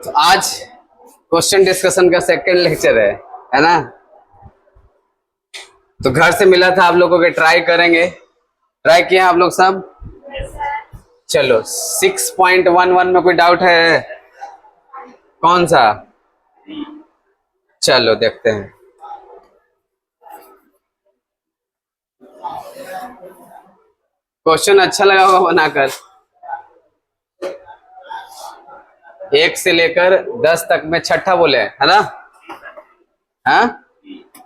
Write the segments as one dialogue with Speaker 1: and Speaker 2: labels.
Speaker 1: तो आज question discussion का सेकंड लेक्चर है ना। तो घर से मिला था आप लोगों के, ट्राई करेंगे। ट्राई किया आप लोग सब? चलो 6.11 में कोई डाउट है? कौन सा? चलो देखते हैं। क्वेश्चन अच्छा लगा होगा बनाकर। 1 से लेकर 10 तक में छठा बोले है ना? हाँ,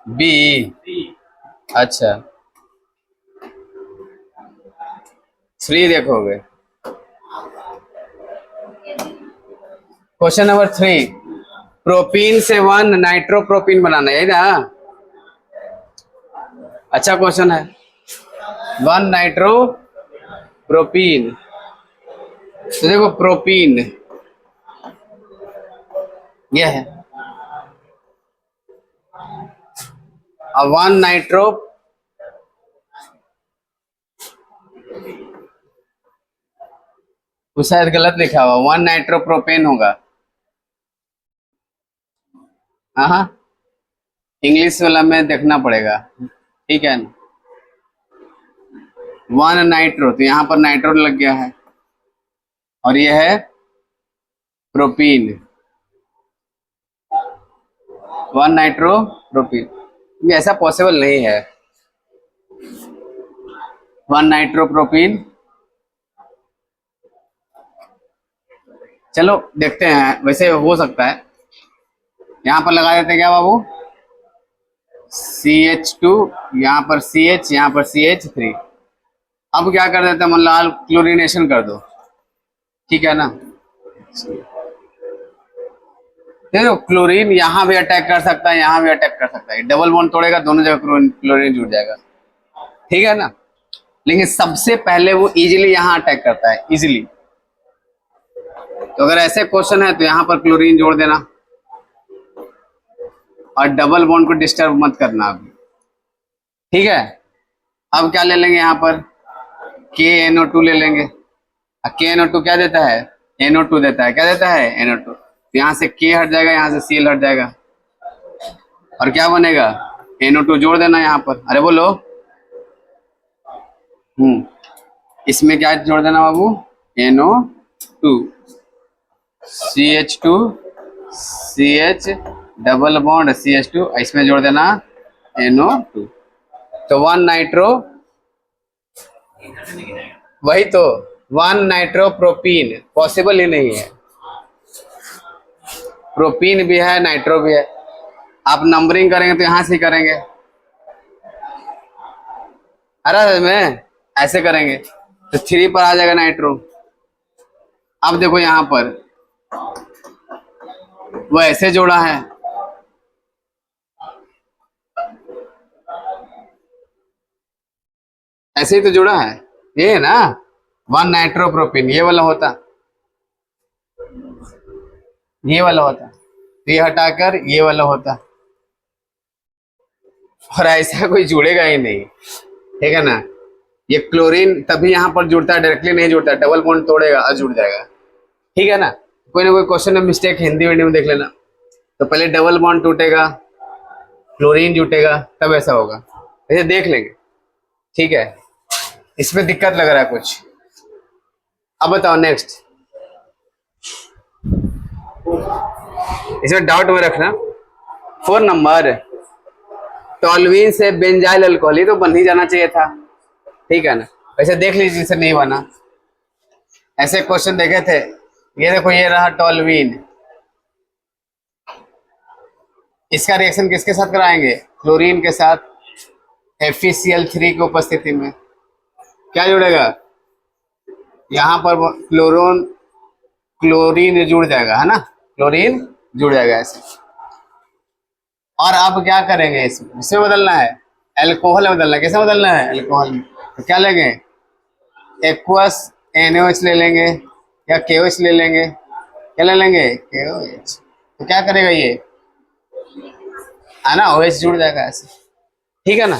Speaker 1: बी। अच्छा, 3 देखोगे। क्वेश्चन नंबर 3, प्रोपीन से 1 नाइट्रोप्रोपीन बनाना है ना। अच्छा क्वेश्चन है। 1 नाइट्रोप्रोपीन, तो देखो प्रोपीन यह है, और 1 नाइट्रो, वो शायद गलत लिखा हुआ, 1 नाइट्रोप्रोपेन होगा। हाँ, इंग्लिश वाला में देखना पड़ेगा, ठीक है ना। 1 नाइट्रो, तो यहाँ पर नाइट्रो लग गया है, और ये है प्रोपीन। 1 नाइट्रोप्रोपीन, ये ऐसा पॉसिबल नहीं है। 1 नाइट्रोप्रोपीन, चलो देखते हैं, वैसे हो सकता है। यहाँ पर लगा देते हैं क्या बाबू, CH2, यहाँ पर CH, यहाँ पर CH3। अब क्या कर देते हैं, मतलब क्लोरीनेशन कर दो, ठीक है ना। देखो क्लोरीन यहाँ भी अटैक कर सकता है, यहाँ भी अटैक कर सकता है, डबल बॉन्ड तोड़ेगा, दोनों जगह क्लोरीन जुड़ जाएगा, ठीक है ना। लेकिन सबसे पहले वो इजीली यहाँ अटैक करता है, इजीली। तो अगर ऐसे क्वेश्चन है तो यहाँ पर क्लोरीन जोड़ देना, और डबल बॉन्ड को डिस्टर्ब मत करना अभी, ठीक है। अब क्या ले लेंगे, यहाँ पर KNO2 ले लेंगे। KNO2 क्या देता है, NO2 देता है। क्या देता है, NO2। तो यहाँ से K हट जाएगा, यहाँ से Cl हट जाएगा, और क्या बनेगा, NO2 जोड़ देना यहाँ पर। अरे बोलो, इसमें क्या जोड़ देना बाबू, NO2, CH2, CH double bond CH2, इसमें जोड़ देना NO2। तो 1 नाइट्रो, वही तो 1 नाइट्रोप्रोपीन पॉसिबल ही नहीं है। प्रोपीन भी है, नाइट्रो भी है। आप नंबरिंग करेंगे तो यहां से करेंगे, अरे में ऐसे करेंगे तो 3 पर आ जाएगा नाइट्रो। अब देखो यहां पर वो ऐसे जोड़ा है, ऐसे ही तो जोड़ा है, ये है ना 1 नाइट्रोप्रोपीन। ये वाला होता, ये वाला होता, तो ये हटाकर ये वाला होता, और ऐसा कोई जुड़ेगा ही नहीं, ठीक है ना। ये क्लोरीन तभी यहाँ पर जुड़ता है, डायरेक्टली नहीं जुड़ता, डबल बॉन्ड तोड़ेगा और जुड़ जाएगा, ठीक है ना। कोई ना कोई क्वेश्चन में मिस्टेक हिंदी वीडियो में देख लेना। तो पहले डबल बॉन्ड टूटेगा, क्लोरीन जुटेगा, तब ऐसा होगा, ऐसे देख लेंगे, ठीक है। इसमें दिक्कत लग रहा है कुछ। अब बताओ नेक्स्ट, इसमें डाउट में रखना। 4 नंबर, टॉल्यूइन से बेंजाइल अल्कोहल, तो बन ही जाना चाहिए था, ठीक है ना। वैसे देख लीजिए इसे नहीं बना, ऐसे क्वेश्चन देखे थे। ये देखो, ये रहा टॉल्यूइन, इसका रिएक्शन किसके साथ कराएंगे, क्लोरीन के साथ, FeCl3 की उपस्थिति में। क्या जुड़ेगा, यहाँ पर क्लोरीन जुड़ जाएगा, है ना, क्लोरीन जुड़ जाएगा ऐसे। और अब क्या करेंगे, इसमें बदलना है, एल्कोहल में बदलना है। कैसे बदलना है, एल्कोहल में। तो क्या लेंगे, एक्वस NaOH ले लेंगे, या KOH ले लेंगे। क्या ले लेंगे, KOH। तो क्या करेगा ये, है ना, OH जुड़ जाएगा ऐसे, ठीक है ना।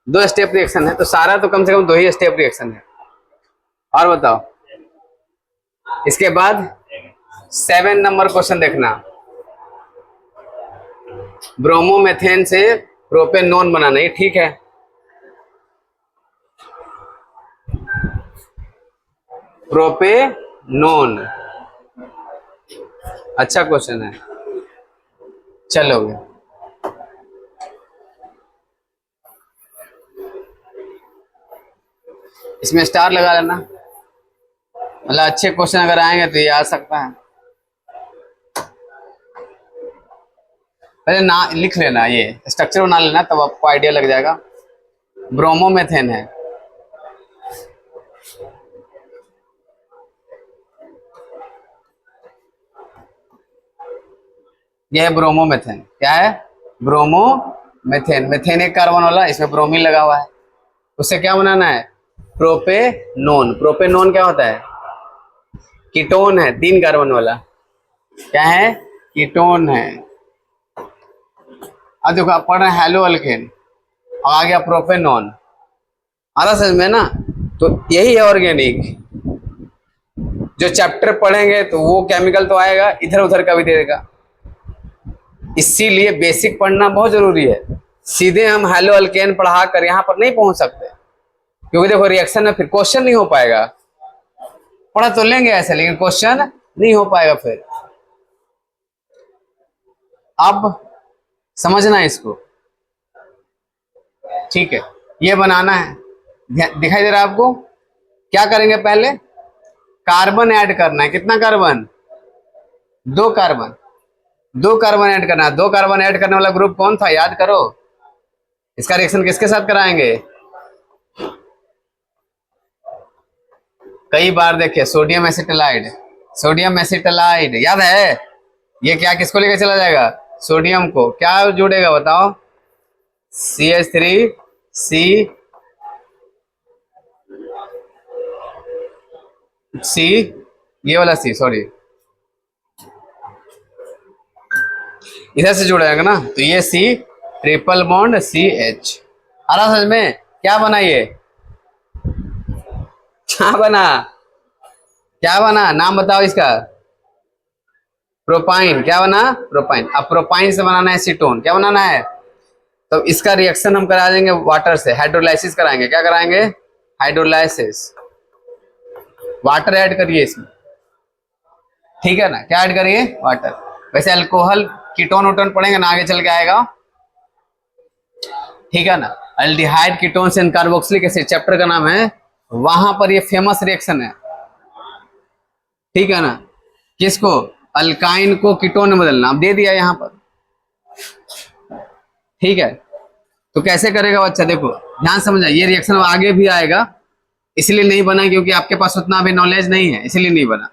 Speaker 1: 2 स्टेप रिएक्शन है, तो सारा तो कम से कम 2 ही स्टेप रिएक्शन है। और बताओ, इसके बाद 7 नंबर क्वेश्चन देखना, ब्रोमोमेथेन से प्रोपेनोन बनाना, ये ठीक है। प्रोपेनोन अच्छा क्वेश्चन है, चलो इसमें स्टार लगा लेना, मतलब अच्छे क्वेश्चन अगर आएंगे तो ये आ सकता है। पहले ना लिख लेना, ये स्ट्रक्चर बना लेना, तब आपको आइडिया लग जाएगा। ब्रोमोमेथेन है, यह है ब्रोमोमेथेन। क्या है? ब्रोमोमेथेन। मेथेन एक कार्बन वाला, इसमें ब्रोमीन लगा हुआ है। उससे क्या बनाना है? प्रोपेनोन। प्रोपेनोन क्या होता है? कीटोन है, 3 कार्बन वाला। क्या है? कीटोन है। अब देखो आप पढ़ रहे हैं हेलो अल्केन, और आ गया प्रोपेनोन, आ रहा समझ में ना? तो यही है ऑर्गेनिक। जो चैप्टर पढ़ेंगे तो वो केमिकल तो आएगा, इधर उधर का भी दे देगा, इसीलिए बेसिक पढ़ना बहुत जरूरी है। सीधे हम हेलो अल्केन पढ़ा कर यहाँ पर नहीं पहुंच सकते, क्योंकि देखो रिएक्शन में फिर क्वेश्चन नहीं हो पाएगा। पढ़ा तो लेंगे ऐसे, लेकिन क्वेश्चन नहीं हो पाएगा फिर। अब समझना इसको, ठीक है? ये बनाना है, दिखाई दे रहा है आपको? क्या करेंगे? पहले कार्बन ऐड करना है। कितना कार्बन? 2 कार्बन। 2 कार्बन ऐड करना है। 2 कार्बन ऐड करने वाला ग्रुप कौन था, याद करो। इसका रिएक्शन किसके साथ कराएंगे? कई बार देखे, सोडियम एसिटाइड। सोडियम एसिटाइड याद है? ये क्या किसको लेकर चला जाएगा? सोडियम को। क्या जुड़ेगा बताओ? CH3 C, ये वाला C, सॉरी, इधर से जुड़ेगा ना, तो ये C ट्रिपल बॉन्ड CH। आ रहा समझ में? क्या बना ये? क्या बना? क्या बना? नाम बताओ इसका। प्रोपाइन। क्या बना? प्रोपाइन। अब प्रोपाइन से बनाना है एसीटोन। क्या बनाना है? तो इसका रिएक्शन हम करा देंगे वाटर से, हाइड्रोलाइसिस कराएंगे। क्या कराएंगे? हाइड्रोलाइसिस। वाटर ऐड करिए इसमें, ठीक है ना? क्या ऐड करिए? वाटर। वैसे अल्कोहल कीटोन वोटोन पढ़ेंगे ना, आगे चल के आएगा, ठीक है ना? अल्डिहाइड कीटोन से कार्बोक्सिलिक एसिड चैप्टर का नाम है, वहां पर ये फेमस रिएक्शन है, ठीक है ना? किसको? अल्काइन को कीटोन में बदलना। अब दे दिया यहां पर, ठीक है? तो कैसे करेगा बच्चा? देखो ध्यान समझा, ये रिएक्शन आगे भी आएगा, इसलिए नहीं बना क्योंकि आपके पास उतना भी नॉलेज नहीं है, इसलिए नहीं बना।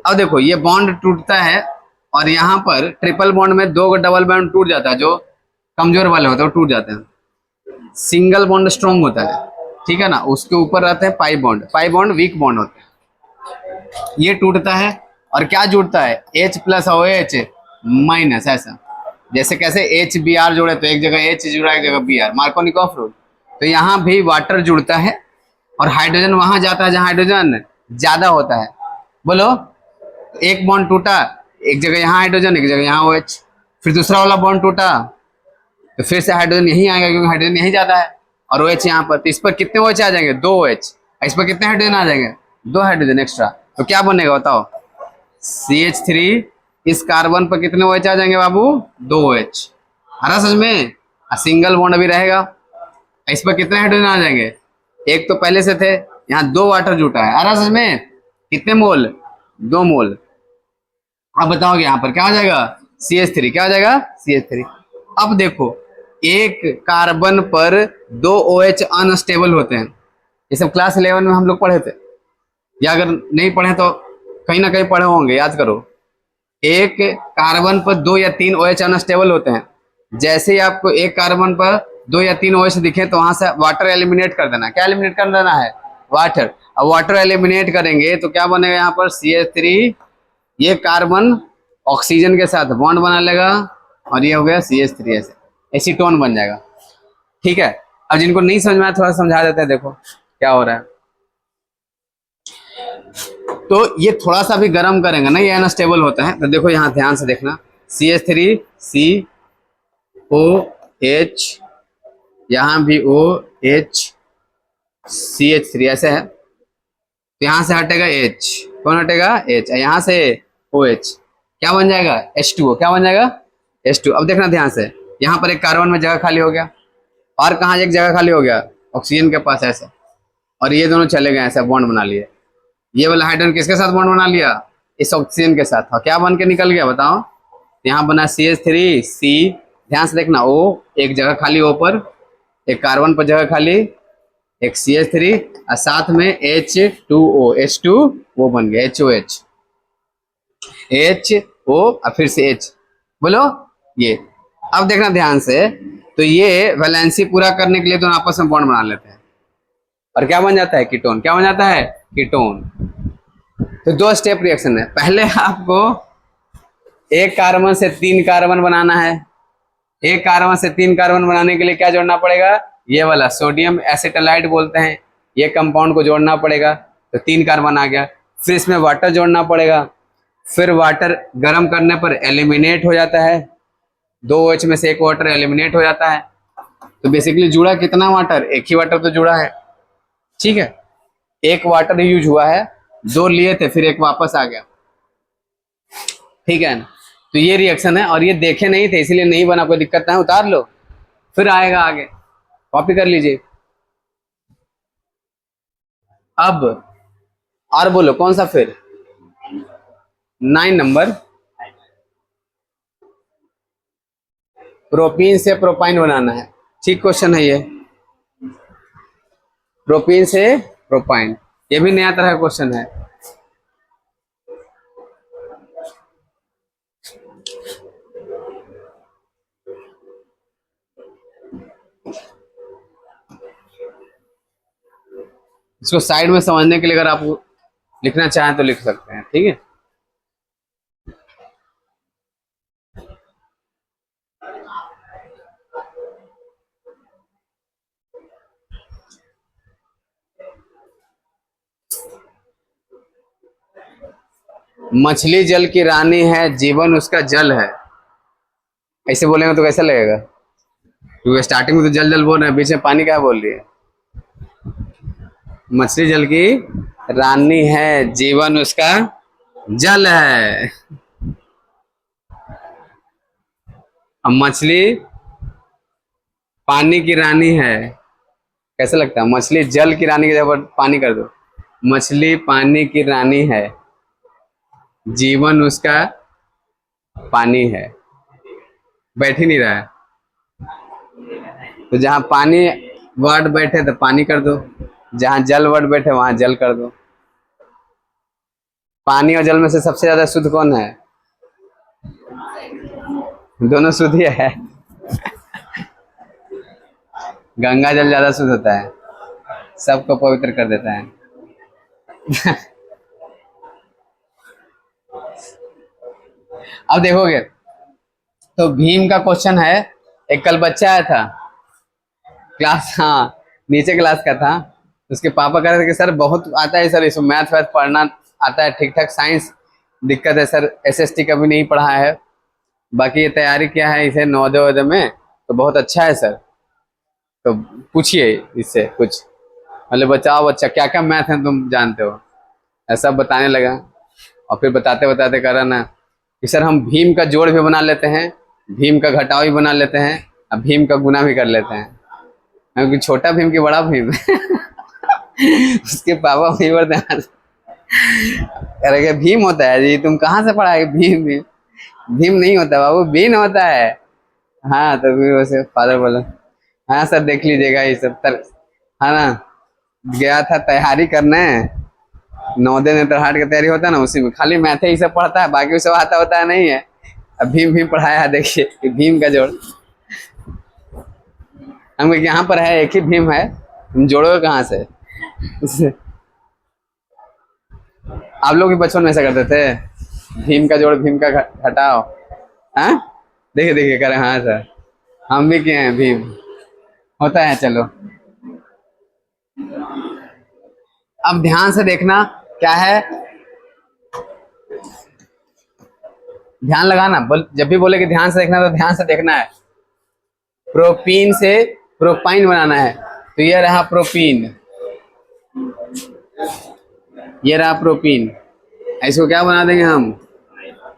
Speaker 1: अब देखो ये बॉन्ड टूटता है, और यहाँ पर ट्रिपल बॉन्ड में 2 डबल बॉन्ड टूट जाता है, जो कमजोर वाले होते हैं वो टूट जाते हैं। सिंगल बॉन्ड स्ट्रॉन्ग होता है, ठीक है ना? उसके ऊपर रहते हैं pi bond. Pi bond weak bond होते हैं। ये टूटता है और क्या जुड़ता है? H प्लस और OH माइनस, ऐसा। जैसे कैसे HBr जोड़े तो एक जगह H जुड़ा, एक जगह Br, मार्कोनिकॉफ रूल। तो यहाँ भी वाटर जुड़ता है और हाइड्रोजन वहां जाता है जहां हाइड्रोजन ज्यादा होता है। बोलो, एक बॉन्ड टूटा, एक जगह यहाँ हाइड्रोजन, एक जगह यहाँ OH। फिर दूसरा वाला बॉन्ड टूटा, तो फिर से हाइड्रोजन यहीं आएगा क्योंकि हाइड्रोजन यहीं जाता है, और OH यहाँ पर। तो इस पर कितने OH आ जाएंगे? 2 OH। इस पर कितने हाइड्रोजन आ जाएंगे? 2 हाइड्रोजन एक्स्ट्रा। तो क्या बनेगा बताओ? CH3। इस कार्बन पर कितने OH आ जाएंगे बाबू? 2 OH। हरा समझ में? सिंगल बॉन्ड भी रहेगा। इस पर कितने हाइड्रोजन आ जाएंगे? एक तो पहले से थे, यहाँ 2 वाटर जुटा है। हरा समझ में? कितने मोल? 2 मोल। अब बताओगे यहाँ पर क्या हो जाएगा? CH3। क्या हो जाएगा? CH3। अब देखो, एक कार्बन पर 2 OH अनस्टेबल होते हैं। ये सब क्लास 11 में हम लोग पढ़े थे, या अगर नहीं पढ़े तो कहीं ना कहीं पढ़े होंगे, याद करो। एक कार्बन पर 2 या 3 OH अनस्टेबल होते हैं। जैसे ही आपको एक कार्बन पर 2 या 3 OH दिखे तो वहां से वाटर एलिमिनेट कर देना। क्या एलिमिनेट कर देना है? वाटर। अब वाटर एलिमिनेट करेंगे तो क्या बनेगा यहाँ पर? CH3। ये कार्बन ऑक्सीजन के साथ बॉन्ड बना लेगा, और ये हो गया CH3, ऐसे एसीटोन बन जाएगा, ठीक है? अब जिनको नहीं समझ में आया थोड़ा समझा देते हैं, देखो क्या हो रहा है। तो ये थोड़ा सा भी गर्म करेंगे ना, ये अनस्टेबल होता है। तो देखो यहाँ ध्यान से देखना, CH3 COH, यहाँ भी OH CH3 ऐसे है। तो यहाँ से हटेगा H, कौन हटेगा H, यहाँ से OH, क्या बन जाएगा H2O, क्या बन जाएगा H2। अब देखना ध्यान से, यहाँ पर एक कार्बन में जगह खाली हो गया, और कहाँ एक जगह खाली हो गया ऑक्सीजन के पास ऐसे, और ये दोनों चले गए ऐसे बॉन्ड बना लिए। ये वाला हाइड्रोजन किसके साथ बॉन्ड बना लिया, इस ऑक्सीजन के साथ, और क्या बन के निकल गया बताओ, यहाँ बना CH3 C, ध्यान से देखना O, एक जगह खाली O पर, एक कार्बन पर जगह खाली, एक CH3 और साथ में H2O, H2O बन गया HOH, HO और फिर से H, बोलो ये। अब देखना ध्यान से, तो ये वैलेंसी पूरा करने के लिए दोनों आपस में बॉन्ड बना लेते हैं, और क्या बन जाता है कीटोन, क्या बन जाता है कीटोन। तो 2 स्टेप रिएक्शन है, पहले आपको एक कार्बन से 3 कार्बन बनाना है, एक कार्बन से 3 कार्बन बनाने के लिए क्या जोड़ना पड़ेगा, ये वाला सोडियम एसिटाइलाइड बोलते हैं, ये कंपाउंड को जोड़ना पड़ेगा, तो 3 कार्बन आ गया। फिर इसमें वाटर जोड़ना पड़ेगा, फिर वाटर गर्म करने पर एलिमिनेट हो जाता है, 2 OH में से एक वाटर एलिमिनेट हो जाता है। तो बेसिकली जुड़ा कितना वाटर, एक ही वाटर तो जुड़ा है, ठीक है, एक वाटर यूज हुआ है, 2 लिए थे फिर एक वापस आ गया, ठीक है ना। तो ये रिएक्शन है, और ये देखे नहीं थे इसलिए नहीं बना, कोई दिक्कत नहीं, उतार लो फिर आएगा आगे, कॉपी कर लीजिए। अब और बोलो कौन सा, फिर 9 नंबर, प्रोपीन से प्रोपाइन बनाना है, ठीक क्वेश्चन है ये, प्रोपीन से प्रोपाइन, ये भी नया तरह का क्वेश्चन है। इसको साइड में समझने के लिए अगर आप लिखना चाहें तो लिख सकते हैं, ठीक है। मछली जल की रानी है, जीवन उसका जल है, ऐसे बोलेंगे तो कैसा लगेगा, क्योंकि स्टार्टिंग में तो जल जल बोल रहे हैं, बीच में पानी क्या बोल रही है। मछली जल की रानी है, जीवन उसका जल है। अब मछली पानी की रानी है, कैसा लगता है, मछली जल की रानी की जगह पर पानी कर दो, मछली पानी की रानी है, जीवन उसका पानी है, बैठ ही नहीं रहा है। तो जहां पानी वर्ड बैठे तो पानी कर दो, जहां जल वर्ड बैठे वहां जल कर दो। पानी और जल में से सबसे ज्यादा शुद्ध कौन है, दोनों शुद्ध ही है। गंगा जल ज्यादा शुद्ध होता है, सबको पवित्र कर देता है। अब देखोगे तो भीम का क्वेश्चन है, एक कल बच्चा आया था क्लास, हाँ नीचे क्लास का था, उसके पापा कह रहे थे कि सर बहुत आता है सर, इसमें मैथ वैथ पढ़ना आता है ठीक ठाक, साइंस दिक्कत है सर, SST कभी नहीं पढ़ा है, बाकी ये तैयारी किया है इसे नवोदय वोदय में, तो बहुत अच्छा है सर, तो पूछिए इससे कुछ, मतलब बचाओ बच्चा क्या क्या मैथ है तुम जानते हो, ऐसा बताने लगा। और फिर बताते बताते कह रहा ना कि सर हम भीम का जोड़ भी बना लेते हैं, भीम का घटाव भी बना लेते हैं, और भीम का गुना भी कर लेते हैं, क्योंकि छोटा भीम की बड़ा भीम। उसके पापा वही पर ध्यान, अरे भीम होता है जी, तुम कहाँ से पढ़ा है भीम, भीम भीम नहीं होता बाबू, बीन होता है। हाँ तो फिर वैसे फादर बोला हाँ सर देख लीजिएगा ये सब है ना, गया था तैयारी करने, नवोदय नेत्रहाट की तैयारी होता है ना, उसी में खाली मैथ ही सब पढ़ता है, बाकी सब आता होता है नहीं है। अब भीम भीम पढ़ाया है, देखिए कि भीम का जोड़, हम यहाँ पर है एक ही भीम है, तुम जोड़ोगे कहाँ से। आप लोग भी बचपन में ऐसा करते थे, भीम का जोड़ भीम का घटाओ, हाँ देखिए देखिए करें, हाँ सर हम भी किए हैं, भीम होता है। चलो अब ध्यान से देखना क्या है, ध्यान लगाना, जब भी बोले कि ध्यान से देखना तो ध्यान से देखना है। प्रोपीन से प्रोपाइन बनाना है, तो ये रहा प्रोपीन, ये रहा प्रोपीन। इसको क्या बना देंगे हम,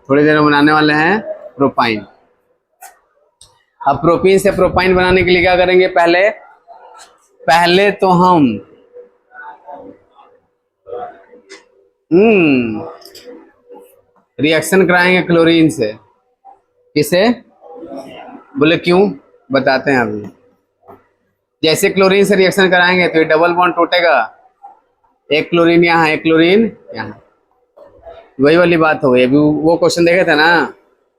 Speaker 1: थोड़ी देर में बनाने वाले हैं प्रोपाइन। अब प्रोपीन से प्रोपाइन बनाने के लिए क्या करेंगे, पहले तो हम रिएक्शन कराएंगे क्लोरीन से। किसे, बोले क्यों, बताते हैं अभी। जैसे क्लोरीन से रिएक्शन कराएंगे तो ये डबल बॉन्ड टूटेगा, एक क्लोरीन यहाँ, एक क्लोरीन यहाँ, वही वाली बात हो गई। अभी वो क्वेश्चन देखे थे ना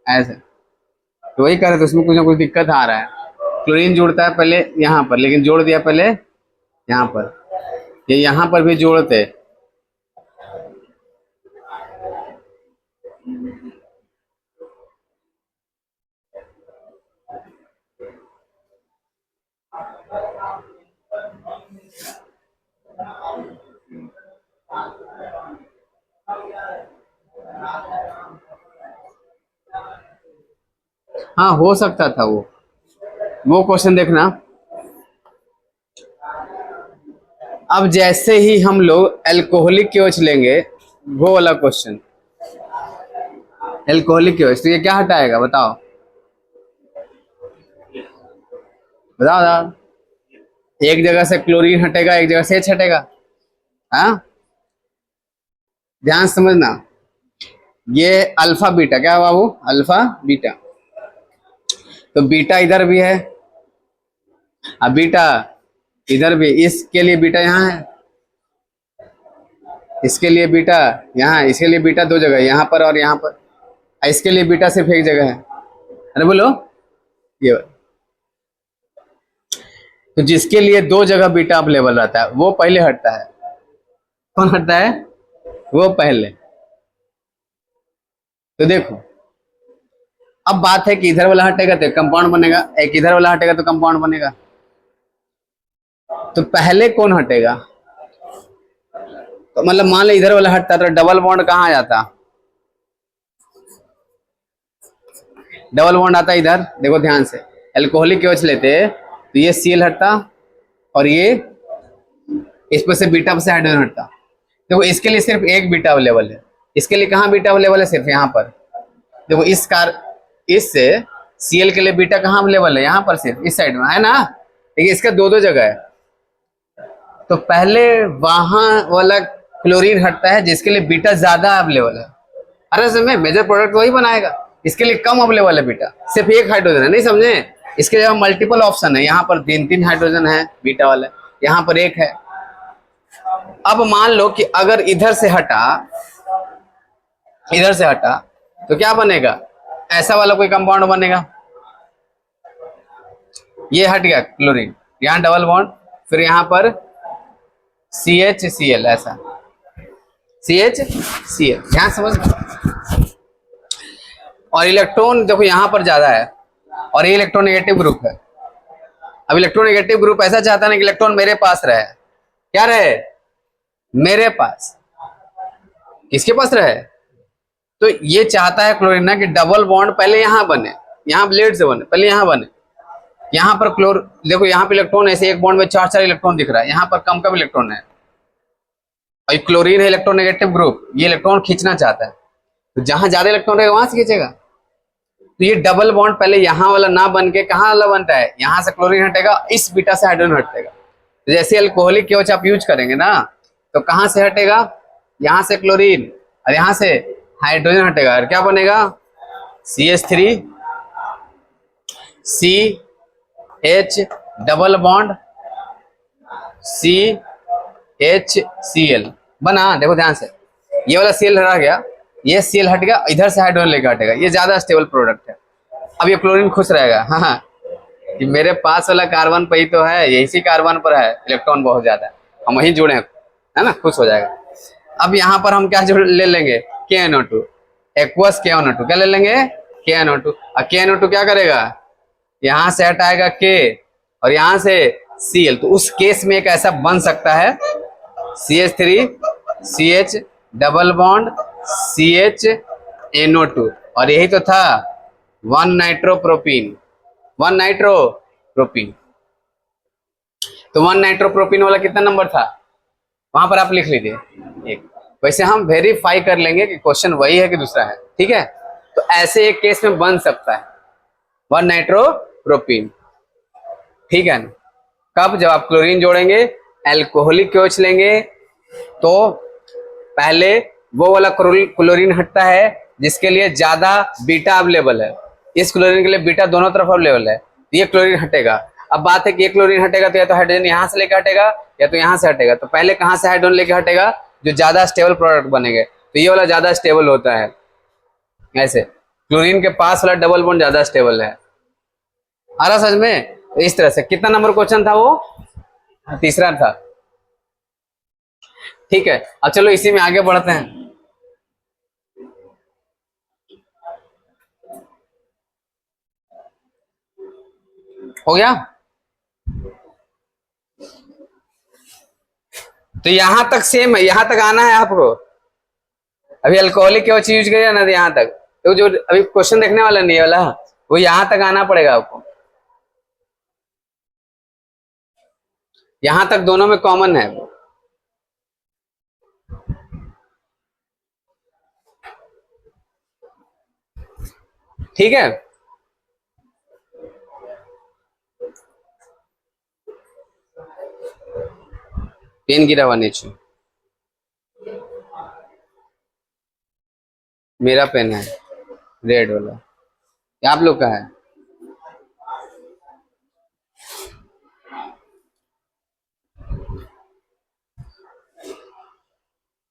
Speaker 1: ऐसे, तो वही कर रहे थे, उसमें कुछ ना कुछ दिक्कत आ रहा है। क्लोरीन जुड़ता है पहले यहाँ पर, लेकिन जोड़ दिया पहले यहाँ पर, ये यहाँ पर भी जोड़ते। हाँ हो सकता था वो क्वेश्चन देखना। अब जैसे ही हम लोग एल्कोहलिक केओच लेंगे, वो वाला क्वेश्चन, एल्कोहलिक केओच, तो ये क्या हटाएगा बताओ, बताओ। एक जगह से क्लोरीन हटेगा, एक जगह से एच हटेगा। हाँ ध्यान समझना, ये अल्फा बीटा, क्या बाबू, अल्फा बीटा, तो बीटा इधर भी है, अब बीटा इधर भी, इसके लिए बीटा यहाँ है, इसके लिए बीटा यहाँ, इसके लिए बीटा दो जगह, यहाँ पर और यहाँ पर, इसके लिए बीटा सिर्फ एक जगह है। अरे बोलो ये, तो जिसके लिए दो जगह बीटा अवेलेबल रहता है वो पहले हटता है। कौन हटता है, वो पहले। तो देखो अब बात है कि इधर वाला हटेगा तो कंपाउंड बनेगा, एक इधर वाला हटेगा तो कंपाउंड बनेगा। तो पहले कौन हटेगा, तो मतलब मान लो इधर वाला हटता तो डबल बॉन्ड कहाँ आ जाता, डबल बॉन्ड आता इधर। देखो ध्यान से, एल्कोहलिक केओच लेते तो ये सीएल हटता और ये इस पर से बीटा से हाइड्रोजन हटता। देखो इसके लिए सिर्फ एक बीटा अवेलेबल है, इसके लिए कहाँ बीटा अवेलेबल है, सिर्फ यहाँ पर। देखो इससे सीएल के लिए बीटा कहाँ अवेलेबल है, यहाँ पर, सिर्फ इस साइड में है ना, लेकिन इसका दो जगह है। तो पहले वहां वाला क्लोरीन हटता है जिसके लिए बीटा ज्यादा अवेलेबल है। अरे समय मेजर प्रोडक्ट वही बनाएगा, इसके लिए कम अवेलेबल है बीटा, सिर्फ एक हाइड्रोजन है, नहीं समझे। इसके लिए मल्टीपल ऑप्शन है, यहाँ पर तीन हाइड्रोजन है बीटा वाले, यहाँ पर एक है। अब मान लो कि अगर इधर से हटा तो क्या बनेगा, ऐसा वाला कोई कंपाउंड बनेगा। ये हट गया क्लोरीन, यहाँ डबल बॉन्ड, फिर यहाँ पर CHCl, ऐसा CHCl, ध्यान समझ। और इलेक्ट्रॉन देखो यहाँ पर ज्यादा है, और ये इलेक्ट्रोनेगेटिव ग्रुप है। अब इलेक्ट्रोनेगेटिव ग्रुप ऐसा चाहता है कि इलेक्ट्रॉन मेरे पास रहे, क्या रहे, मेरे पास। किसके पास रहे, तो ये चाहता है क्लोरीन ना कि डबल बॉन्ड पहले यहाँ बने, यहाँ ब्लेड से बने, पहले यहाँ बने। यहाँ पर देखो यहाँ पे इलेक्ट्रॉन ऐसे एक बॉन्ड में चार इलेक्ट्रॉन दिख रहा है, यहाँ पर कम इलेक्ट्रॉन है, और क्लोरीन है इलेक्ट्रोनेगेटिव ग्रुप, ये इलेक्ट्रॉन खींचना चाहता है, तो जहां ज्यादा इलेक्ट्रॉन रहेगा वहां से खींचेगा। तो ये डबल बॉन्ड पहले यहाँ वाला ना बन के कहाँ वाला बनता है, यहाँ से क्लोरीन हटेगा, इस बीटा से हाइड्रोजन हटेगा। तो जैसे अल्कोहलिक केओच आप यूज करेंगे ना, तो कहाँ से हटेगा, यहाँ से क्लोरीन, और यहाँ से हाइड्रोजन हटेगा, और क्या बनेगा, CH3 CH double bond CHCl बना। देखो ध्यान से, ये वाला Cl हटा गया, ये Cl हट गया, इधर से हाइड्रोजन लेकर हटेगा, ये ज्यादा स्टेबल प्रोडक्ट है। अब ये क्लोरीन खुश रहेगा, हाँ कि मेरे पास वाला कार्बन पे ही तो है, यही कार्बन पर है इलेक्ट्रॉन बहुत ज्यादा है, हम वही जुड़े हैं, है ना, खुश हो जाएगा। अब यहाँ पर हम क्या ले लेंगे, KNO2 एक्वस KNO2, क्या ले लेंगे, KNO2। और KNO2 क्या करेगा, यहाँ से हटाएगा K और यहाँ से Cl, तो उस केस में एक ऐसा बन सकता है CH3 CH double bond CHNO2, और यही तो था 1 नाइट्रोप्रोपीन, 1 नाइट्रोप्रोपीन। तो 1 नाइट्रोप्रोपीन वाला कितना नंबर था, वहां पर आप लिख लीजिए 1। वैसे हम वेरीफाई कर लेंगे कि क्वेश्चन वही है कि दूसरा है, ठीक है। तो ऐसे एक केस में बन सकता है 1 नाइट्रोप्रोपीन, ठीक है ना। कब, जब आप क्लोरीन जोड़ेंगे, एल्कोहलिक क्योच लेंगे, तो पहले वो वाला क्लोरीन हटता है जिसके लिए ज्यादा बीटा अवेलेबल है। इस क्लोरीन के लिए बीटा दोनों तरफ अवेलेबल है, तो ये क्लोरीन हटेगा। अब बात है कि ये क्लोरीन हटेगा तो या तो हाइड्रोजन यहां से लेके हटेगा या तो यहां से हटेगा। तो पहले कहां से हाइड्रोजन लेके हटेगा, जो ज्यादा स्टेबल प्रोडक्ट बनेंगे, तो ये वाला ज्यादा स्टेबल होता है। ऐसे क्लोरीन के पास वाला डबल बॉन्ड ज्यादा स्टेबल है। आ रहा समझ में। तो इस तरह से कितना नंबर क्वेश्चन था वो, तीसरा था, ठीक है। अब चलो इसी में आगे बढ़ते हैं। हो गया। तो यहां तक सेम है, यहां तक आना है आपको। अभी अल्कोहलिक क्या चीज यूज करिए ना यहां तक, तो जो अभी क्वेश्चन देखने वाला नहीं वाला, वो यहां तक आना पड़ेगा आपको। यहां तक दोनों में कॉमन है, ठीक है। पेन गिरा हुआ नीचे, मेरा पेन है रेड वाला, ये आप लोग का है।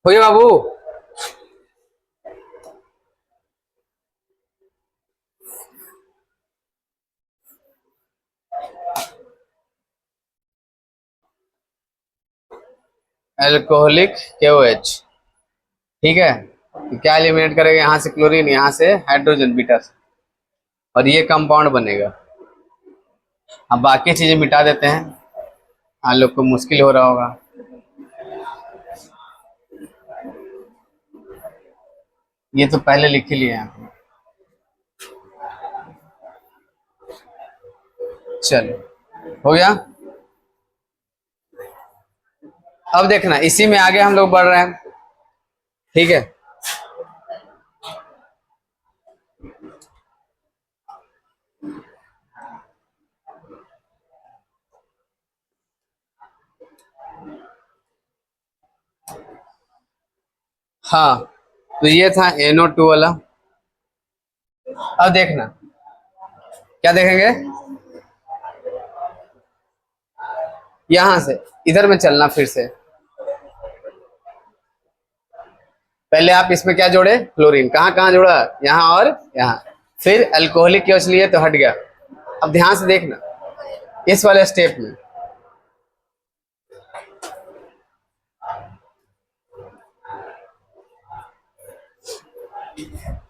Speaker 1: हो गया बाबू। अल्कोहलिक KOH, ठीक है। तो क्या एलिमिनेट करेगा, यहां से क्लोरीन, यहां से हाइड्रोजन बीटा से, और ये कंपाउंड बनेगा। अब बाकी चीजें मिटा देते हैं, आप लोग को मुश्किल हो रहा होगा। ये तो पहले लिख ही लिए हैं। चलो हो गया। अब देखना इसी में आगे हम लोग बढ़ रहे हैं, ठीक है। हाँ, तो ये था NO2 वाला। अब देखना क्या देखेंगे, यहां से इधर में चलना फिर से। पहले आप इसमें क्या जोड़े, क्लोरीन, कहाँ कहाँ जोड़ा, यहाँ और यहाँ। फिर अल्कोहलिक क्योच लिए तो हट गया। अब ध्यान से देखना इस वाले स्टेप में,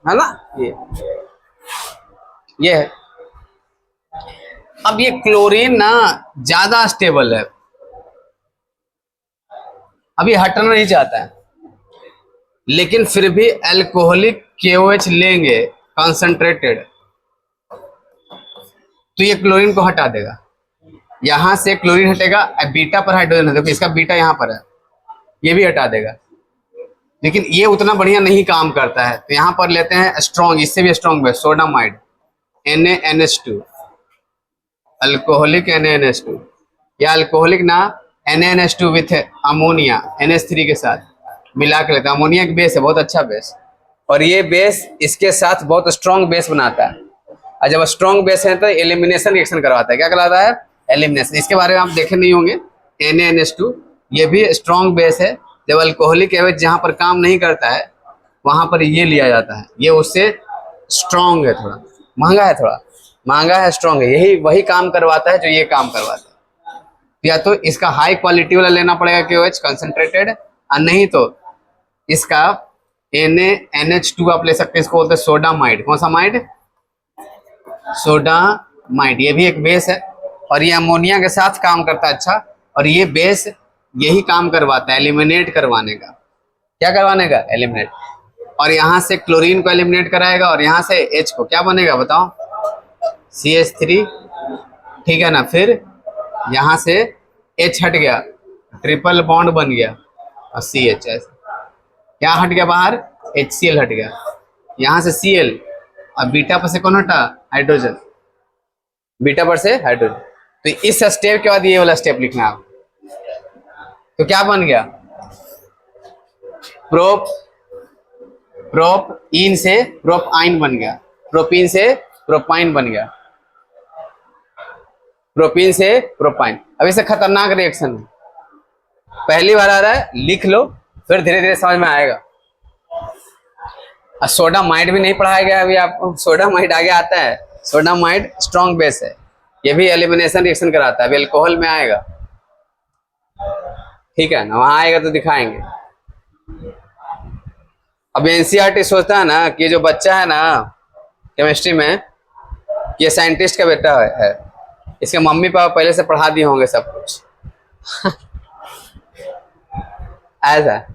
Speaker 1: है ना, ये है। अब ये क्लोरीन ना ज्यादा स्टेबल है, अभी हटना नहीं चाहता है, लेकिन फिर भी अल्कोहलिक KOH लेंगे कंसंट्रेटेड, तो ये क्लोरीन को हटा देगा। यहां से क्लोरीन हटेगा, बीटा पर हाइड्रोजन है, देखो इसका बीटा यहां पर है, ये भी हटा देगा। लेकिन ये उतना बढ़िया नहीं काम करता है, तो यहां पर लेते हैं स्ट्रॉन्ग, इससे भी स्ट्रॉन्ग है, सोडामाइड, NaNH2, अल्कोहलिक NaNH2, या अल्कोहलिक ना NaNH2 विथ अमोनिया NH3 के साथ मिला के लेते हैं। अमोनिया की बेस है, बहुत अच्छा बेस, और ये बेस इसके साथ बहुत स्ट्रॉन्ग बेस बनाता है। और जब स्ट्रॉन्ग बेस है तो एलिमिनेशन रिएक्शन करवाता है, क्या कहलाता है, एलिमिनेशन। इसके बारे में आप देखे नहीं होंगे, NaNH2 ये भी स्ट्रॉन्ग बेस है। जब अल्कोहलिक एवज जहां पर काम नहीं करता है वहां पर ये लिया जाता है, ये उससे स्ट्रॉन्ग है, थोड़ा महंगा है, थोड़ा महंगा है, स्ट्रॉन्ग है, यही वही काम करवाता है जो ये काम करवाता है। या तो इसका हाई क्वालिटी वाला लेना पड़ेगा KOH कंसंट्रेटेड, और नहीं तो इसका NaNH2 आप ले सकते हैं, इसको बोलते हैं सोडामाइड। कौन सा माइड, सोडामाइड, ये भी एक बेस है, और ये अमोनिया के साथ काम करता है अच्छा। और ये बेस यही काम करवाता है एलिमिनेट करवाने का, क्या करवाने का, एलिमिनेट। और यहाँ से क्लोरीन को एलिमिनेट कराएगा और यहाँ से H को, क्या बनेगा बताओ, CH3, ठीक है ना। फिर यहाँ से H हट गया, ट्रिपल बॉन्ड बन गया और CH, ऐसे क्या हट गया बाहर, HCl हट गया, यहाँ से Cl और बीटा पर से कौन हटा, हाइड्रोजन, बीटा पर से हाइड्रोजन। तो इस स्टेप के बाद ये वाला स्टेप लिखना है। तो क्या बन गया, प्रोप, प्रोपीन से प्रोपाइन बन गया, प्रोपीन से प्रोपाइन बन गया, प्रोपीन से प्रोपाइन। अब इसे खतरनाक रिएक्शन है, पहली बार आ रहा है, लिख लो, फिर धीरे धीरे समझ में आएगा। सोडामाइड भी नहीं पढ़ाया गया अभी आपको, सोडामाइड आगे आता है। सोडामाइड स्ट्रॉन्ग बेस है, ये भी एलिमिनेशन रिएक्शन कराता है, अभी अल्कोहल में आएगा, ठीक है ना, वहां आएगा तो दिखाएंगे। अब एनसीईआरटी सोचता है ना कि जो बच्चा है ना केमिस्ट्री में, ये साइंटिस्ट का बेटा है, इसके मम्मी पापा पहले से पढ़ा दिए होंगे सब कुछ ऐसा।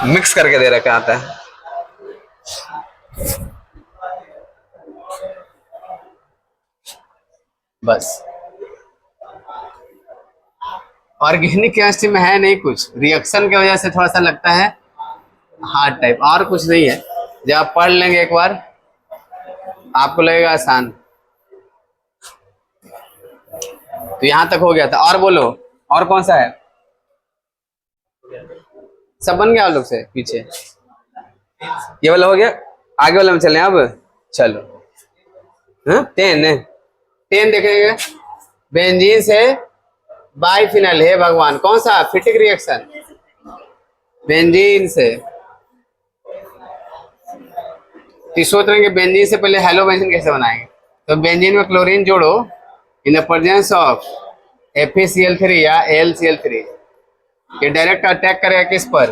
Speaker 1: मिक्स करके दे रखा आता है। बस ऑर्गेनिक केमिस्ट्री में है नहीं कुछ, रिएक्शन की वजह से थोड़ा सा लगता है हार्ड टाइप, और कुछ नहीं है। जब आप पढ़ लेंगे एक बार आपको लगेगा आसान। तो यहां तक हो गया था, और बोलो और कौन सा है, सब बन गया आप लोग से पीछे, ये वाला हो गया, आगे वाला में चले अब, चलो 10 देखेंगे। बेंजीन से बाइफिनाइल, है भगवान, कौन सा फिटिक रिएक्शन, बेंजीन से, सोच रहे हैं कि बेंजीन से पहले हेलो बेंजीन कैसे बनाएंगे। तो बेंजीन में क्लोरीन जोड़ो in the presence of FeCl3 या AlCl3, ये डायरेक्ट अटैक करेगा किस पर,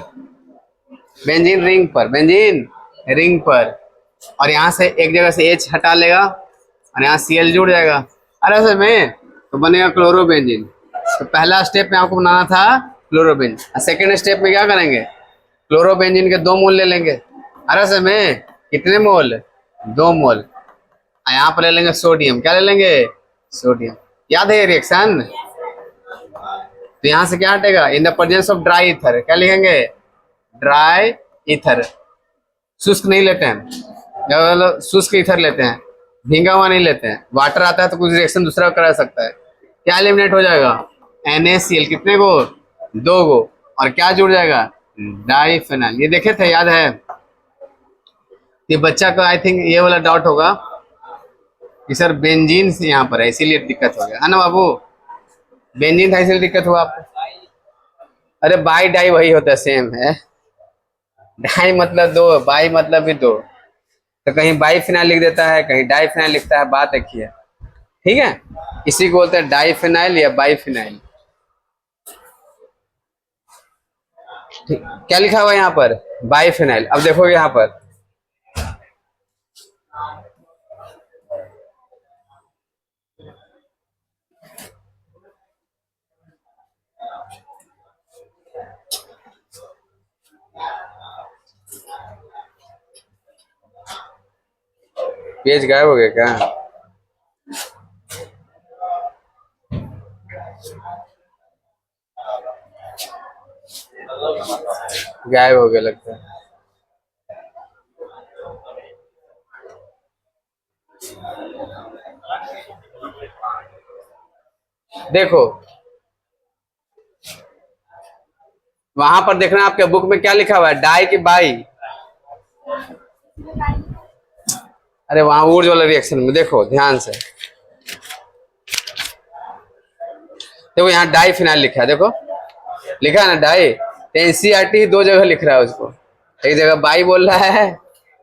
Speaker 1: बेंजीन रिंग पर, बेंजीन रिंग पर, और यहाँ से एक जगह से H हटा लेगा और यहाँ Cl जुड़ जाएगा। अरे सर में तो बनेगा क्लोरोबेंजीन। तो पहला स्टेप में आपको बनाना था क्लोरोबेंजीन, सेकेंड स्टेप में क्या करेंगे, क्लोरोबेंजीन के 2 मोल ले लेंगे। अरे सर में कितने मोल, 2 मोल। यहाँ पर ले लेंगे सोडियम, क्या ले लेंगे, सोडियम। याद है ये रिएक्शन। तो यहाँ से क्या हटेगा, in the presence of dry ether, क्या लिखेंगे, ड्राई ईथर। शुष्क नहीं लेते हैं, शुष्क ईथर लेते हैं, भींगा हुआ नहीं लेते हैं। वाटर आता है तो कुछ रिएक्शन दूसरा करा सकता है, क्या एलिमिनेट हो जाएगा, NaCl, कितने को, 2 को, और क्या जुड़ जाएगा, डाइफेनाइल। ये देखे थे, याद है। ये बच्चा को आई थिंक ये वाला डाउट होगा कि सर बेंजीन से यहाँ पर है इसीलिए दिक्कत हो गया, है ना बाबू, बेंजीन था इसलिए दिक्कत हुआ आपको। अरे बाई डाई वही होता है, सेम है, डाई मतलब 2, बाई मतलब भी 2, तो कहीं बाइफिनाइल लिख देता है, कहीं डाइफिनाइल लिखता है, बात एक ही है, ठीक है। इसी को बोलते हैं डाइफिनाइल या बाइफिनाइल। क्या लिखा हुआ है यहाँ पर, बाइफिनाइल। अब देखोगे यहाँ पर पेज गायब हो गया क्या, गायब हो गया लगता है। देखो वहां पर देखना आपके बुक में क्या लिखा हुआ है, डाई की बाई, अरे वहां ऊर्ज वाला रिएक्शन में देखो ध्यान से, देखो यहाँ डाई फिनाइल लिखा है, देखो लिखा है ना डाई। तो एनसीईआरटी 2 जगह लिख रहा है उसको, एक जगह बाई बोल रहा है,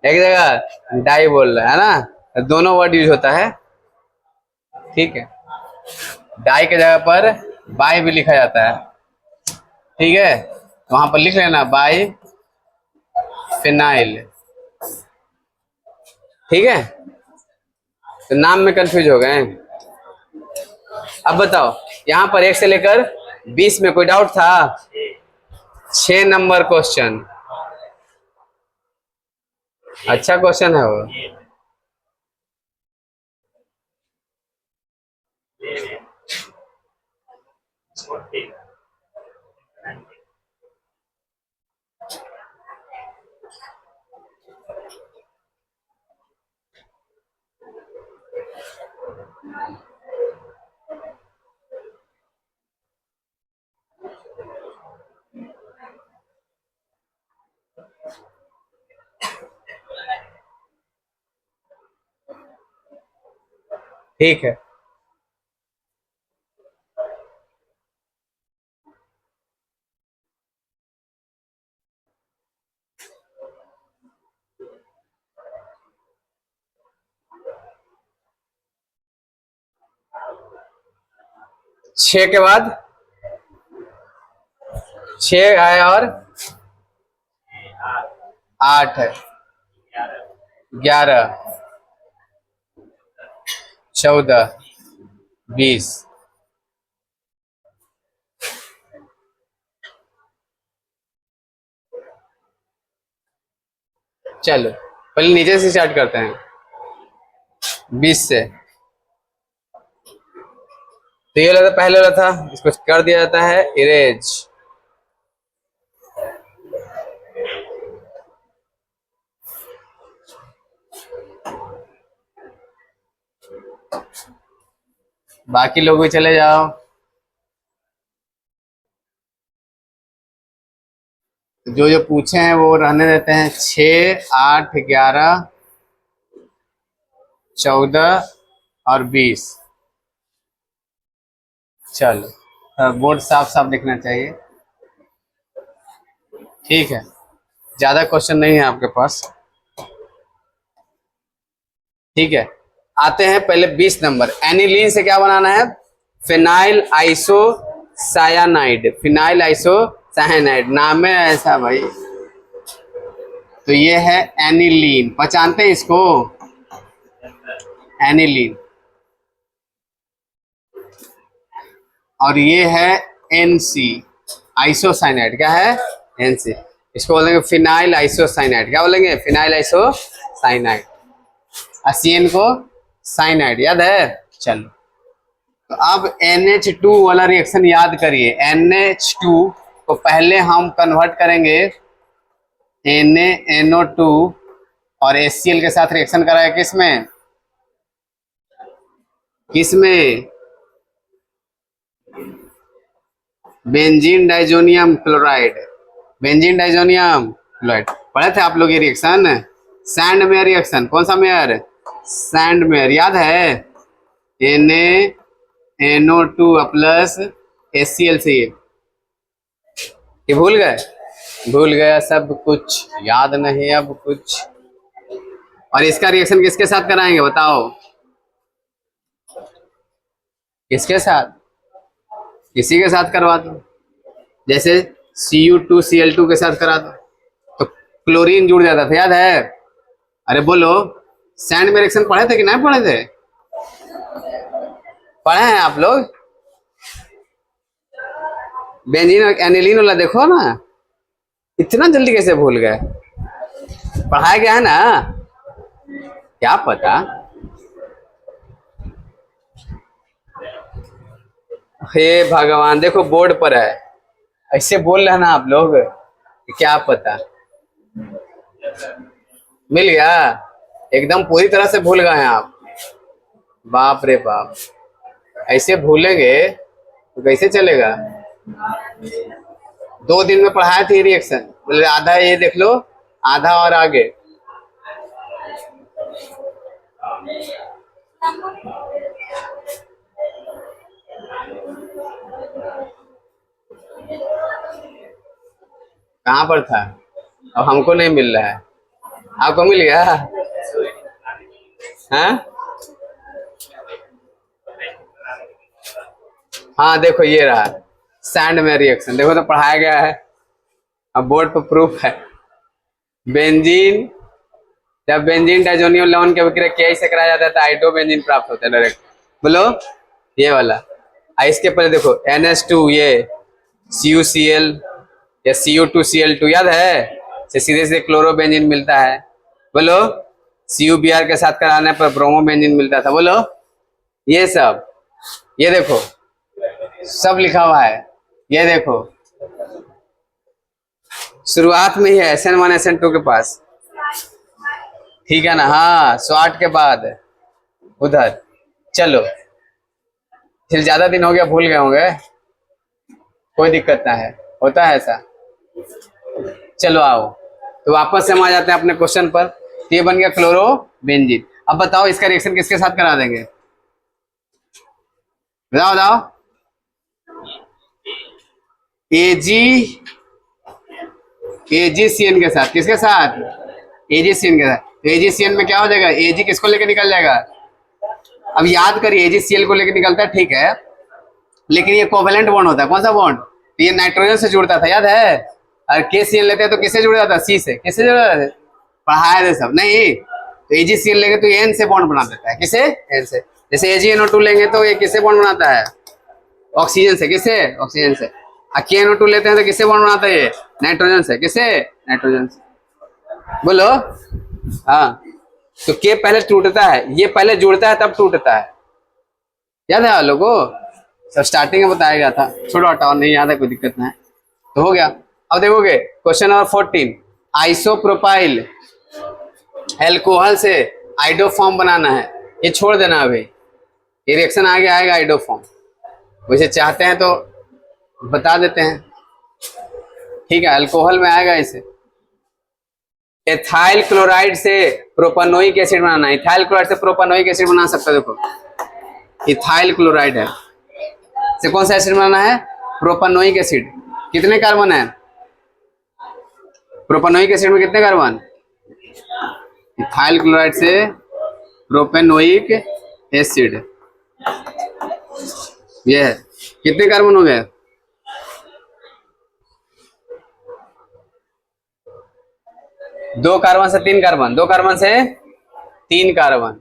Speaker 1: एक जगह डाई बोल रहा है ना, तो दोनों वर्ड यूज होता है, ठीक है। डाई के जगह पर बाई भी लिखा जाता है, ठीक है, वहां पर लिख लेना बाई फिनाइल, ठीक है। तो नाम में कंफ्यूज हो गए। अब बताओ यहाँ पर 1 से लेकर 20 में कोई डाउट था? 6 नंबर क्वेश्चन, अच्छा क्वेश्चन है वो। ठीक है, छह के बाद 6 आए और 8 है, 11, 14, 20। चलो पहले नीचे से स्टार्ट करते हैं, 20 से। तो ये वाला पहले वाला था, इसको कर दिया जाता है इरेज। बाकी लोग भी चले जाओ। जो जो पूछे हैं वो रहने देते हैं। 6, 8, 11, 14 और 20। चलो बोर्ड साफ साफ दिखना चाहिए। ठीक है, ज्यादा क्वेश्चन नहीं है आपके पास। ठीक है, आते हैं पहले 20 नंबर। एनिलीन से क्या बनाना है? Phenyl isocyanide. Phenyl isocyanide नाम है ऐसा भाई। तो ये है एनिलीन, पहचानते हैं इसको? एनिलीन। और ये है एनसी आइसोसाइनाइड। क्या है? एनसी। इसको बोलेंगे फिनाइल आइसोसाइनाइड। क्या बोलेंगे? Phenyl isocyanide. ACN को साइनाइड, याद है? चलो, तो अब NH2 वाला रिएक्शन याद करिए। NH2 को पहले हम कन्वर्ट करेंगे NaNO2 और HCl के साथ रिएक्शन कराए किसमें? किसमें? Benzene diazonium chloride. Benzene diazonium chloride पढ़े थे आप लोग ये रिएक्शन? Sand mayor reaction. कौन सा मेयर? सैंड मेयर, याद है? NaNO2 प्लस HCl से। ये भूल गए? भूल गया सब कुछ, याद नहीं अब कुछ। और इसका रिएक्शन किसके साथ कराएंगे बताओ? किसके साथ? किसी के साथ करवा दो, जैसे Cu2Cl2 के साथ करा दो तो क्लोरीन जुड़ जाता था, याद है? अरे बोलो, सैंड में रिएक्शन पढ़े थे कि नहीं पढ़े थे? पढ़े हैं आप लोग? बेंजीन और एनिलीन वाला देखो ना, इतना जल्दी कैसे भूल गए? पढ़ाया गया है ना, क्या पता। हे भगवान, देखो बोर्ड पर है, ऐसे बोल रहे ना आप लोग, क्या पता। मिल गया? एकदम पूरी तरह से भूल गए हैं आप। बाप रे बाप, ऐसे भूलेंगे तो कैसे चलेगा? 2 दिन में पढ़ाया थी रिएक्शन, बोले आधा ये देख लो, आधा और आगे। कहाँ पर था? अब हमको नहीं मिल रहा है, आपको मिल गया? हाँ हाँ, देखो ये रहा सैंड में रिएक्शन, देखो तो पढ़ाया गया है, अब बोर्ड पर प्रूफ है। बेंजीन, जब बेंजीन डाइजोनियम लवण के अभिक्रिया KI से कराया जाता है तो आइडो बेंजीन प्राप्त होता है डायरेक्ट। बोलो ये वाला। इसके पहले देखो NH2, ये CuCl या Cu2Cl2, याद है? सीधे से क्लोरोबेंजीन मिलता है। बोलो, CuBr के साथ कराने पर ब्रोमोबेंजीन मिलता था। बोलो, ये सब, ये देखो सब लिखा हुआ है, ये देखो शुरुआत में ही है SN1 SN2 के पास, ठीक है ना? हाँ, स्वाट के बाद उधर। चलो, फिर ज्यादा दिन हो गया, भूल गए होंगे, कोई दिक्कत ना है, होता है ऐसा। चलो आओ, तो वापस से हम आ जाते हैं अपने क्वेश्चन पर। ये बन गया क्लोरोबेंजीन। अब बताओ इसका रिएक्शन किसके साथ करा देंगे? बताओ बताओ। AgCN के साथ। किसके साथ? AgCN के साथ। तो AgCN में क्या हो जाएगा? Ag किसको लेके निकल जाएगा? अब याद करिए, AgCl को लेके निकलता है, ठीक है, लेकिन ये कोवेलेंट बॉन्ड होता है। कौन सा बॉन्ड? तो ये नाइट्रोजन से जुड़ता था, याद है? और KCl लेते हैं तो किससे जुड़ जाता? C से। किससे जुड़ जाता है? पढ़ाया थे सब नहीं? तो AgCl लेंगे तो N से बॉन्ड बना देता है। किसे? N से। जैसे AgNO2 लेंगे तो ये किससे बॉन्ड बनाता है? ऑक्सीजन से। किससे? ऑक्सीजन से। KNO2 लेते हैं तो किससे बॉन्ड बनाता है? ये नाइट्रोजन से। किससे? नाइट्रोजन से। बोलो। हाँ, तो K पहले टूटता है, ये पहले जुड़ता है तब टूटता है, याद है आप लोगों को? सब स्टार्टिंग में बताया गया था, छोड़ो हटाओ, नहीं याद है कोई दिक्कत नहीं है। तो हो गया। अब देखोगे क्वेश्चन नंबर 14, आइसोप्रोपाइल एल्कोहल से आइडोफॉर्म बनाना है। ये छोड़ देना अभी, ये रिएक्शन आगे आएगा आइडोफॉर्म, वैसे चाहते हैं तो बता देते हैं, ठीक है? अल्कोहल में आएगा इसे। एथाइल क्लोराइड से प्रोपानोइक एसिड बनाना है। इथाइल क्लोराइड से प्रोपानोइक एसिड बना सकते हो। देखो, इथाइल क्लोराइड है, से कौन सा एसिड बनाना है? Propanoic acid. कितने कार्बन है प्रोपानोइक एसिड में? कितने कार्बन? इथाइल क्लोराइड से प्रोपेनोइक एसिड, ये है। कितने कार्बन हो गए? दो कार्बन से तीन कार्बन, दो कार्बन से तीन कार्बन।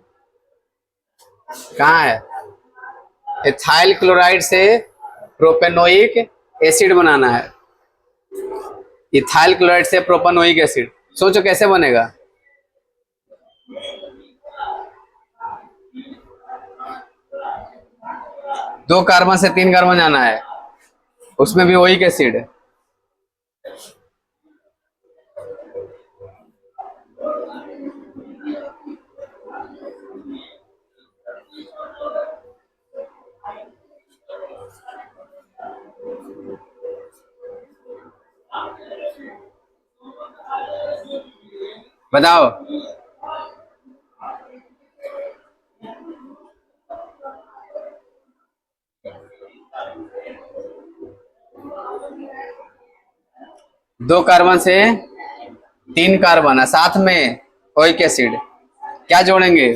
Speaker 1: कहाँ है? एथाइल क्लोराइड से प्रोपेनोइक एसिड बनाना है। इथाइल क्लोराइड से प्रोपेनोइक एसिड, सोचो कैसे बनेगा? दो कार्बन से तीन कार्बन जाना है, उसमें भी ओइक एसिड है। बताओ। दो कार्बन से तीन कार्बन है, साथ में ओइक एसिड, क्या जोड़ेंगे?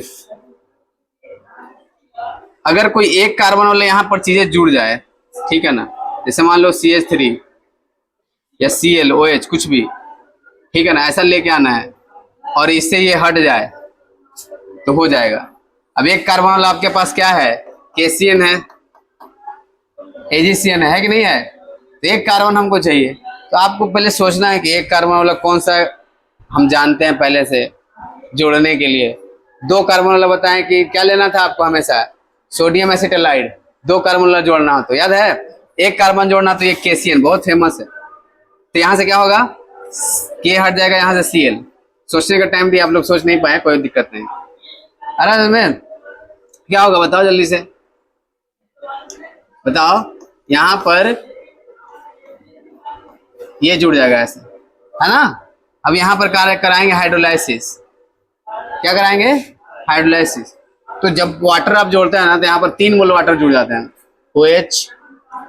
Speaker 1: अगर कोई एक कार्बन वाले यहां पर चीजें जुड़ जाए, ठीक है ना, जैसे मान लो CH3 या ClOH कुछ भी, ठीक है ना, ऐसा लेके आना है और इससे ये हट जाए तो हो जाएगा। अब एक कार्बन वाला आपके पास क्या है? KCN है, AgCN है कि नहीं है? तो एक कार्बन हमको चाहिए, तो आपको पहले सोचना है कि एक कार्बन वाला कौन सा हम जानते हैं पहले से जोड़ने के लिए। दो कार्बन वाला बताएं कि क्या लेना था आपको? हमेशा सोडियम एसिटाइलाइड। दो कार्बन वाला जोड़ना हो तो याद है, एक कार्बन जोड़ना तो ये KCN बहुत फेमस है। तो यहाँ से क्या होगा? K हट जाएगा, यहाँ से Cl। सोचने का टाइम भी आप लोग सोच नहीं पाए, कोई दिक्कत नहीं। अरे में क्या होगा बताओ जल्दी से, बताओ। यहाँ पर ये जुड़ जाएगा ऐसे, है ना? अब यहाँ पर कार्य कराएंगे हाइड्रोलाइसिस। क्या कराएंगे? हाइड्रोलाइसिस। तो जब वाटर आप जोड़ते हैं ना, तो यहाँ पर 3 मोल वाटर जुड़ जाते हैं, OH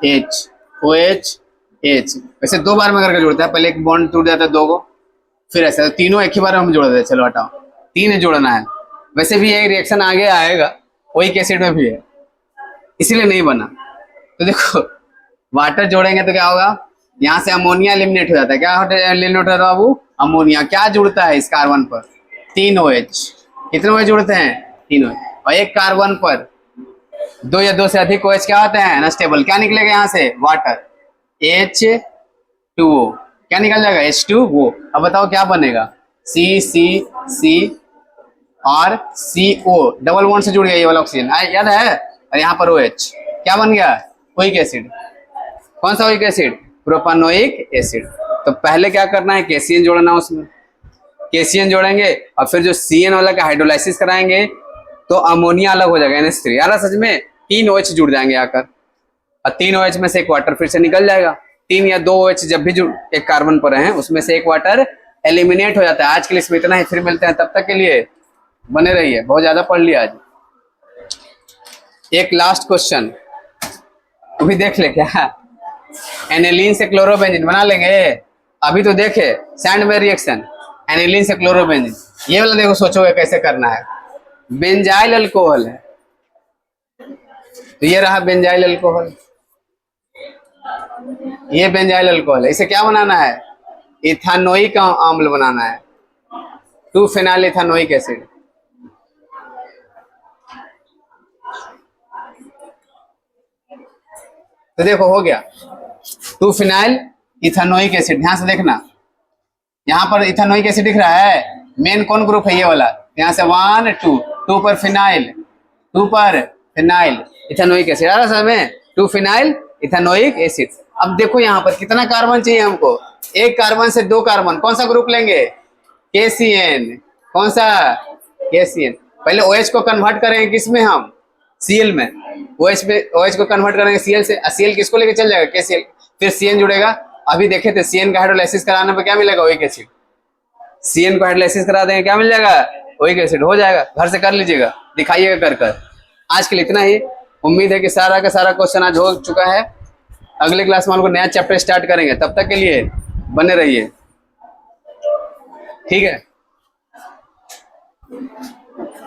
Speaker 1: H OH H। वैसे 2 बार में करके जुड़ता है, पहले एक बॉन्ड टूट जाता है 2 को, फिर ऐसा तीनों एक ही बार में हम जोड़ देते हैं। चलो हटाओ, 3 जोड़ना है। वैसे भी ये रिएक्शन आगे आएगा, ओइक एसिड में भी है, इसीलिए नहीं बना। तो देखो, वाटर जोड़ेंगे तो क्या होगा? यहाँ से अमोनिया एलिमिनेट हो जाता है। क्या एलिमिनेट होता है बाबू? अमोनिया। क्या जुड़ता है इस कार्बन पर? 3 OH। कितने OH जुड़ते हैं? 3 OH। और एक कार्बन पर 2 या 2 से अधिक OH क्या होते हैं? अनस्टेबल। क्या निकलेगा यहाँ से? वाटर। H2O, क्या निकल जाएगा H2O। अब बताओ क्या बनेगा, C और CO, डबल बॉन्ड से जुड़ गया ये वाला ऑक्सीजन, याद है, और यहाँ पर OH, क्या बन गया, ओइक एसिड। कौन सा ओइक एसिड, प्रोपानोइक एसिड। तो पहले क्या करना है, केसीएन जोड़ना, उसमें केसीएन जोड़ेंगे और फिर जो CN वाला का हाइड्रोलाइसिस कराएंगे तो अमोनिया अलग हो जाएगा NH3, यार सच में 3 OH जुड़ जाएंगे आकर, और 3 OH में से एक वाटर फिर से निकल जाएगा। 3 या 2 OH जब भी जुड़ एक कार्बन पर हैं उसमें से एक वाटर एलिमिनेट हो जाता है। आज के लिए इसमें इतना ही, फिर मिलते हैं, तब तक के लिए बने रहिए, बहुत ज्यादा पढ़ लिया आज। एक लास्ट क्वेश्चन वो भी देख ले, क्या एनिलीन से क्लोरोबेंजीन बना लेंगे। अभी तो देखे सैंड में रिएक्शन, एनिलीन से क्लोरोबेंजीन, ये वाला देखो सोचोगे कैसे करना है। बेंजाइल अल्कोहल है, तो ये रहा बेंजाइल अल्कोहल, ये बेंजाइल अल्कोहल है, इसे क्या बनाना है, इथानोइक अम्ल बनाना है, 2 फिनाइल इथानोइक एसिड। तो देखो हो गया 2 फिनाइल इथानोइक एसिड, ध्यान से देखना, यहां पर इथानोइक एसिड दिख रहा है, मेन कौन ग्रुप है, ये वाला, यहां से 1 2 पर फिनाइल, 2 पर फिनाइल इथानोइक एसिड आ रहा है, 2 फिनाइल इथानोइक एसिड। अब देखो यहाँ पर कितना कार्बन चाहिए हमको, एक कार्बन से 2 कार्बन, कौन सा ग्रुप लेंगे, KCN, कौन सा, KCN। पहले OH को कन्वर्ट करेंगे किसमें हम, Cl में, OH को कन्वर्ट करेंगे Cl से, Cl किसको लेके चल जाएगा, KCl, फिर CN जुड़ेगा। अभी देखे थे CN का हाइड्रोलाइसिस कराने पर क्या मिलेगा, ओइक एसिड, CN को हाइड्रोलाइसिस करा देंगे, क्या मिल जाएगा, ओइक एसिड हो जाएगा। घर से कर लीजिएगा, दिखाइएगा कर। आज के लिए इतना ही, उम्मीद है कि सारा का सारा क्वेश्चन आज हो चुका है। अगले क्लास में हम लोग नया चैप्टर स्टार्ट करेंगे, तब तक के लिए बने रहिए, ठीक है।